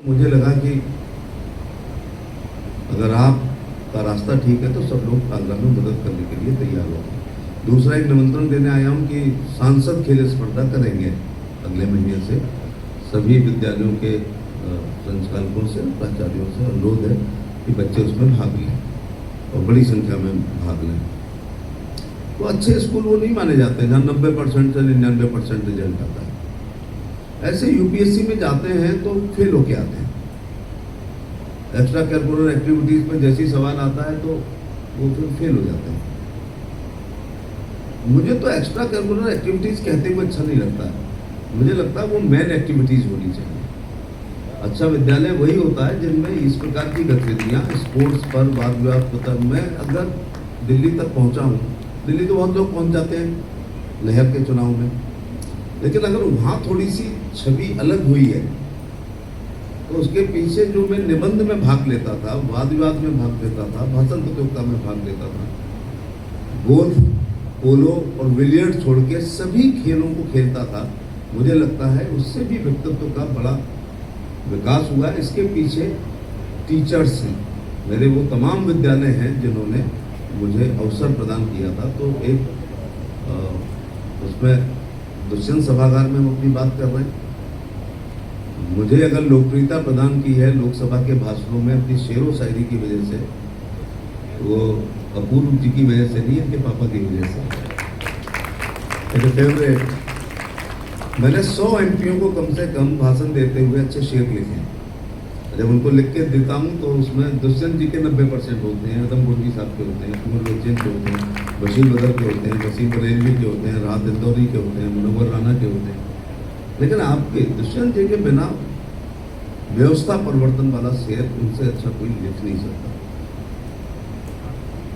मुझे लगा कि अगर आपका रास्ता ठीक है तो सब लोग आगरा में मदद करने के लिए तैयार हो। दूसरा एक निमंत्रण देने आया हूँ कि सांसद खेल स्पर्धा करेंगे अगले महीने से। सभी विद्यालयों के संचालकों से, प्राचार्यों से अनुरोध है कि बच्चे उसमें भाग लें और बड़ी संख्या में भाग लें। तो अच्छे स्कूल वो नहीं माने जाते जहाँ 90% से 99% रिजल्ट आता है। ऐसे यूपीएससी में जाते हैं तो फेल होके आते हैं। एक्स्ट्रा करिकुलर एक्टिविटीज में जैसी सवाल आता है तो वो फिर फेल हो जाते हैं। मुझे तो एक्स्ट्रा करिकुलर एक्टिविटीज कहते हुए अच्छा नहीं लगता है। मुझे लगता है वो मेन एक्टिविटीज होनी चाहिए। अच्छा विद्यालय वही होता है जिनमें इस प्रकार की गतिविधियां, स्पोर्ट्स पर वाद विवाद होता। मैं अगर दिल्ली तक पहुंचा हूँ, दिल्ली तो बहुत लोग पहुंच जाते हैं लहर के चुनाव में, लेकिन अगर वहाँ थोड़ी सी छवि अलग हुई है तो उसके पीछे जो मैं निबंध में भाग लेता था, वाद विवाद में भाग लेता था, भाषण प्रतियोगिता में भाग लेता था, गोल्फ, पोलो और बिलियर्ड छोड़ के सभी खेलों को खेलता था, मुझे लगता है उससे भी व्यक्तित्व का बड़ा विकास हुआ है। इसके पीछे टीचर्स हैं, मेरे वो तमाम विद्यालय हैं जिन्होंने मुझे अवसर प्रदान किया था। तो एक उसमें दुष्यंत सभागार में हम अपनी बात कर रहे हैं। मुझे अगर लोकप्रियता प्रदान की है लोकसभा के भाषणों में अपनी शेरो शायरी की वजह से, वो अपूर्व जी की वजह से नहीं, इनके पापा की वजह से। मेरे फेवरेट, मैंने 100 एमपीओं को कम से कम भाषण देते हुए अच्छे शेर लिखे हैं। जब उनको लिख के देता हूँ तो उसमें दुष्यंत जी के 90% होते हैं, अदम गोटी साहब के होते हैं, कुंवर बच्चन के होते हैं, बशीर बदर के होते हैं, वसीम बरेलवी के होते हैं, राहत इंदौरी के होते हैं, मनोहर राणा के होते हैं। लेकिन आपके दुष्यंत जी के बिना व्यवस्था परिवर्तन वाला शेर उनसे अच्छा कोई लिख नहीं सकता।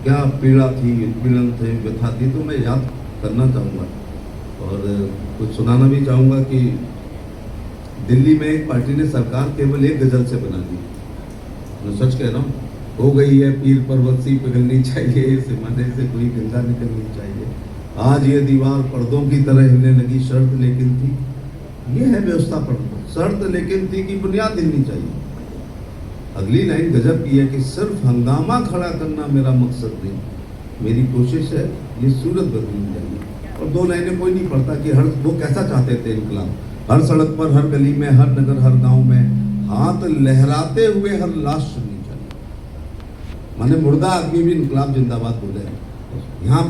क्या पीड़ा थी, उत्पीड़न थे, व्यथा थी, तो मैं याद करना चाहूँगा और कुछ सुनाना भी चाहूँगा कि दिल्ली में एक पार्टी ने सरकार केवल एक गजल से बना दी। मैं सच कह रहा हूँ, हो गई है पीर पर्वत सी पिघलनी चाहिए, इस हिमालय से कोई गंगा निकलनी चाहिए, आज ये दीवार पर्दों की तरह हिलने लगी, शर्त लेकिन थी, ये है व्यवस्था पर, शर्त लेकिन थी कि बुनियाद हिलनी चाहिए। अगली लाइन गजब की है कि सिर्फ हंगामा खड़ा करना मेरा मकसद नहीं, मेरी कोशिश है ये सूरत बदलनी चाहिए। और 2 लाइनें कोई नहीं पढ़ता कि हर वो कैसा चाहते थे इनकलाब। हर सड़क पर, हर गली में, हर नगर, हर गांव में हाथ लहराते हुए हर लाश सुननी चाहिए। माने मुर्दा आदमी भी इनकलाब जिंदाबाद बोले। यहाँ